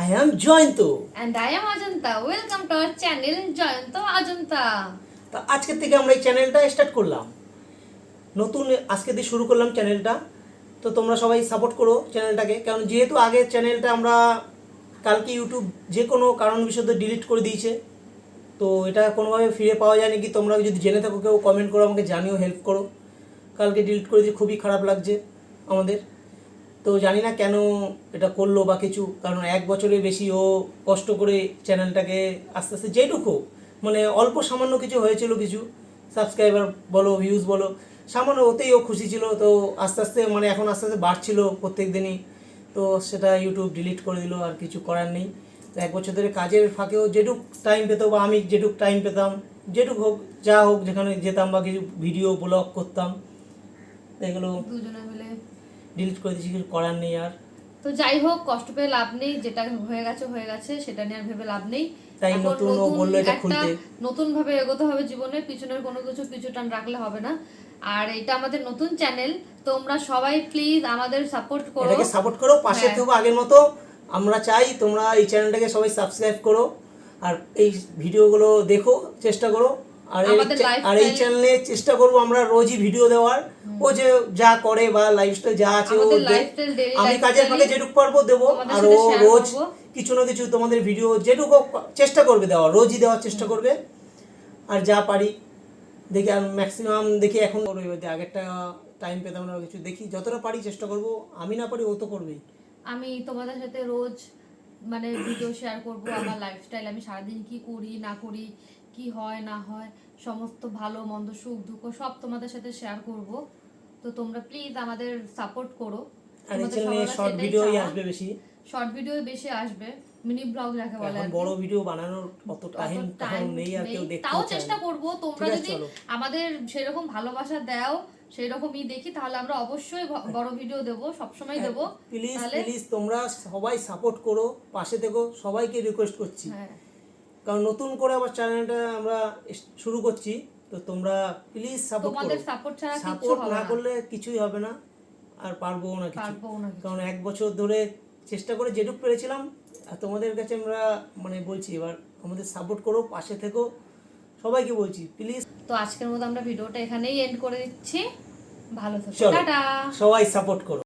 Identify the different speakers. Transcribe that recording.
Speaker 1: I am Joyanto.
Speaker 2: And I am Ajanta. Welcome to our channel Joyanto Ajanta.
Speaker 1: তা আজকের থেকে আমরা এই চ্যানেলটা স্টার্ট করলাম, নতুন আজকে দিয়ে শুরু করলাম চ্যানেলটা। তো তোমরা সবাই সাপোর্ট করো চ্যানেলটাকে, কারণ যেহেতু আগের চ্যানেলটা আমরা কালকে ইউটিউব যে কোনো কারণ বিষয়ে ডিলিট করে দিয়েছে, তো এটা কোনোভাবে ফিরে পাওয়া যায় নাকি তোমরা যদি জেনে থাকো কেউ কমেন্ট করো, আমাকে জানিও, হেল্প করো। কালকে ডিলিট করে দিয়ে খুবই খারাপ লাগছে আমাদের। তো জানি না কেন এটা করলো বা কিছু, কারণ 1 বছরের বেশি ও কষ্ট করে চ্যানেলটাকে আস্তে আস্তে যেটুকু মানে অল্প সামান্য কিছু হয়েছিল, কিছু সাবস্ক্রাইবার বলো ভিউজ বলো সামান্য, ওতেই ও খুশি ছিল। তো আস্তে আস্তে মানে এখন আস্তে আস্তে বাড়ছিল প্রত্যেক দিনই, তো সেটা ইউটিউব ডিলিট করে দিল, আর কিছু করার নেই। 1 বছর ধরে কাজের ফাঁকেও যেটুক টাইম পেত বা আমি যেটুক টাইম পেতাম, যেটুক হোক যা হোক, যেখানে যেতাম বা কিছু ভিডিও ব্লগ করতাম, এগুলো
Speaker 2: দুজনে মিলে
Speaker 1: ডিলিট করে দিয়েছি, কিছু করার নেই আর।
Speaker 2: তো যাই হোক, কষ্ট পেয়ে লাভ নেই, যেটা হয়ে গেছে সেটা নিয়ে আর ভেবে লাভ নেই।
Speaker 1: তাই নতুন ও বললো এটা খুলতে,
Speaker 2: নতুন ভাবে এগোতে হবে জীবনে, পিছনের কোনো কিছু পিছু টান রাখলে হবে না। আর এটা আমাদের নতুন চ্যানেল, তোমরা সবাই প্লিজ আমাদের সাপোর্ট করো,
Speaker 1: এটাকে সাপোর্ট করো, পাশে থেকো আগের মতো। আমরা চাই তোমরা এই চ্যানেলটাকে সবাই সাবস্ক্রাইব করো, আর এই ভিডিওগুলো দেখো, চেষ্টা করো। আর এই চ্যানেলে চেষ্টা করবো আমরা রোজই ভিডিও দেওয়ার। ও যে যা করে বা লাইফস্টাইল যা আছে, ও আমি কাজের ফাঁকে যেটুকু পারবো দেবো, আর ও রোজ কিছু না কিছু তোমাদের ভিডিও যেটুকু চেষ্টা করবে দেওয়ার, রোজই দেওয়ার চেষ্টা করবে। আর যা পারি দেখি, আর ম্যাক্সিমাম দেখি এখন আগেরটা টাইম পেতাম না, কিছু দেখি যতটা পারি চেষ্টা করব। আমি না পারি ও তো করবেই।
Speaker 2: আমি তোমাদের সাথে রোজ মানে ভিডিও শেয়ার করব, আমার লাইফস্টাইল, আমি সারাদিন কি করি না করি, কি হয় না হয়, সমস্ত ভালো মন্দ সুখ দুঃখ সব তোমাদের সাথে শেয়ার করব। তো তোমরা প্লিজ আমাদের সাপোর্ট করো।
Speaker 1: আর এই চ্যানেলে শর্ট ভিডিওই আসবে বেশি,
Speaker 2: শর্ট ভিডিও বেশি আসবে, মিনি ব্লগ যাকে বলে।
Speaker 1: এখন বড় ভিডিও বানানোর অত টাইম নেই, আর কেউ দেখতে
Speaker 2: তাও চেষ্টা করব। তোমরা যদি আমাদের সেরকম ভালোবাসা দাও, সেই রকমই দেখি, তাহলে আমরা অবশ্যই বড় ভিডিও দেব, সব সময় দেব।
Speaker 1: প্লিজ তোমরা সবাই সাপোর্ট করো, পাশে থেকো, সবাইকে রিকোয়েস্ট করছি। কারণ নতুন করে আবার চ্যানেলটা আমরা শুরু করছি, তো তোমরা প্লিজ সাপোর্ট করো।
Speaker 2: তোমাদের সাপোর্ট ছাড়া
Speaker 1: সাপোর্ট না করলে কিছুই হবে না, আর পারবো না কিছু। কারণ 1 বছর ধরে চেষ্টা করে যেটুকু পেরেছিলাম, আর তোমাদের কাছে আমরা মানে বলছি, এবার আমাদের সাপোর্ট করো, পাশে থেকো, সবাইকে বলছি প্লিজ।
Speaker 2: তো আজকের মতো আমরা ভিডিওটা এখানেই এন্ড করে দিচ্ছি। ভালো থেকো, টাটা।
Speaker 1: সবাই সাপোর্ট করো।